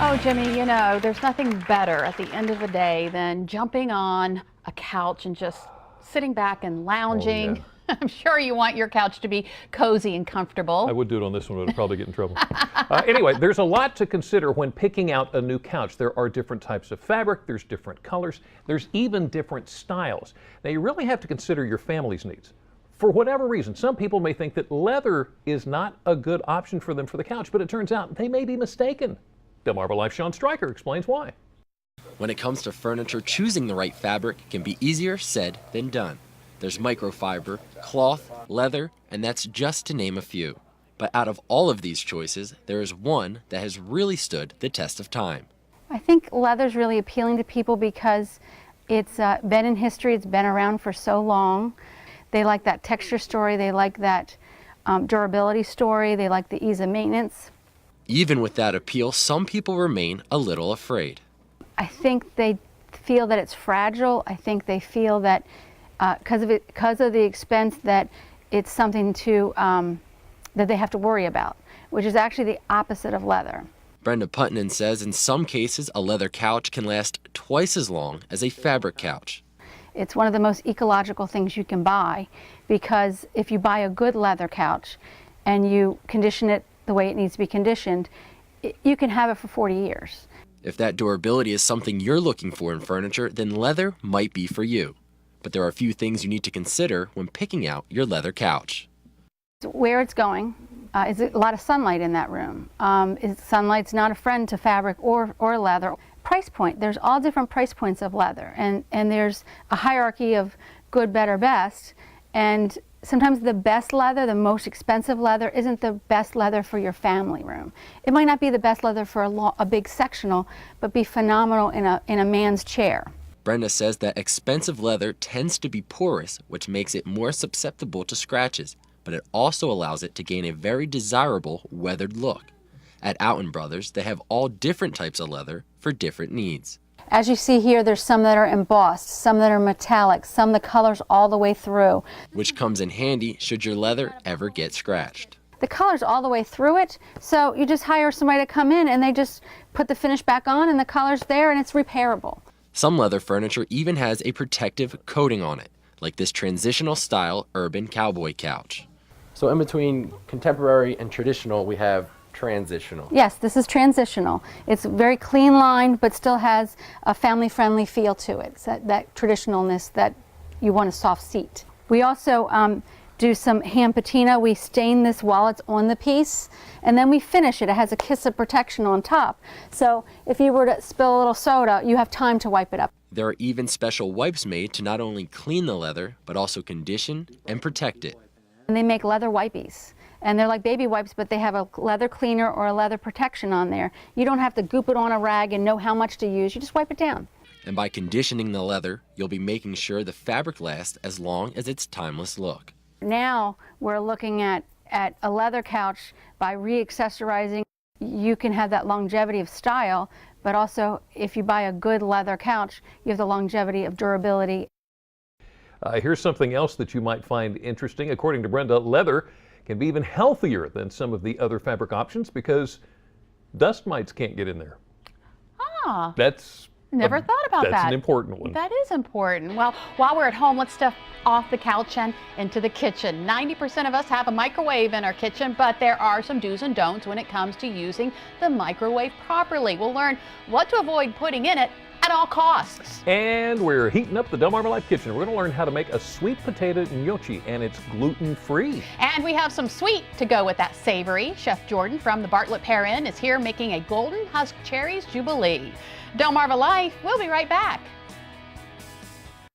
Oh, Jimmy, you know, there's nothing better at the end of the day than jumping on a couch and just sitting back and lounging. Oh, yeah. I'm sure you want your couch to be cozy and comfortable. I would do it on this one, but I'd probably get in trouble. Anyway, there's a lot to consider when picking out a new couch. There are different types of fabric, there's different colors, there's even different styles. Now, you really have to consider your family's needs. For whatever reason, some people may think that leather is not a good option for them for the couch, but it turns out they may be mistaken. Delmarva Life's Sean Stryker explains why. When it comes to furniture, choosing the right fabric can be easier said than done. There's microfiber, cloth, leather, and that's just to name a few. But out of all of these choices, there is one that has really stood the test of time. I think leather's really appealing to people because it's been in history, it's been around for so long. They like that texture story, they like that durability story, they like the ease of maintenance. Even with that appeal, some people remain a little afraid. I think they feel that it's fragile. I think they feel that because of the expense, that it's something to that they have to worry about, which is actually the opposite of leather. Brenda Putnam says in some cases a leather couch can last twice as long as a fabric couch. It's one of the most ecological things you can buy, because if you buy a good leather couch and you condition it the way it needs to be conditioned, you can have it for 40 years. If that durability is something you're looking for in furniture, then leather might be for you. But there are a few things you need to consider when picking out your leather couch. Where it's going, is a lot of sunlight in that room? Sunlight's not a friend to fabric or leather. Price point, there's all different price points of leather, and there's a hierarchy of good, better, best, and sometimes the best leather, the most expensive leather, isn't the best leather for your family room. It might not be the best leather for a big sectional, but be phenomenal in a man's chair. Brenda says that expensive leather tends to be porous, which makes it more susceptible to scratches, but it also allows it to gain a very desirable weathered look. At Outten Brothers, they have all different types of leather for different needs. As you see here, there's some that are embossed, some that are metallic, some the colors all the way through. Which comes in handy should your leather ever get scratched. The color's all the way through it, so you just hire somebody to come in and they just put the finish back on and the color's there and it's repairable. Some leather furniture even has a protective coating on it, like this transitional style urban cowboy couch. So in between contemporary and traditional, we have transitional. Yes, this is transitional. It's very clean lined, but still has a family-friendly feel to it. It's that traditionalness that you want a soft seat. We also do some hand patina. We stain this while it's on the piece, and then we finish it. It has a kiss of protection on top. So if you were to spill a little soda, you have time to wipe it up. There are even special wipes made to not only clean the leather, but also condition and protect it. And they make leather wipies. And they're like baby wipes, but they have a leather cleaner or a leather protection on there. You don't have to goop it on a rag and know how much to use. You just wipe it down. And by conditioning the leather, you'll be making sure the fabric lasts as long as its timeless look. Now we're looking at a leather couch. By re-accessorizing, you can have that longevity of style, but also if you buy a good leather couch, you have the longevity of durability. Here's something else that you might find interesting. According to Brenda, leather can be even healthier than some of the other fabric options because dust mites can't get in there. Ah, That's never thought about that. That's an important one. That is important. Well, while we're at home, let's step off the couch and into the kitchen. 90% of us have a microwave in our kitchen, but there are some do's and don'ts when it comes to using the microwave properly. We'll learn what to avoid putting in it at all costs. And we're heating up the Delmarva Life kitchen. We're going to learn how to make a sweet potato gnocchi, and it's gluten-free. And we have some sweet to go with that savory. Chef Jordan from the Bartlett Pear Inn is here making a golden husk cherries jubilee. Delmarva Life, we'll be right back.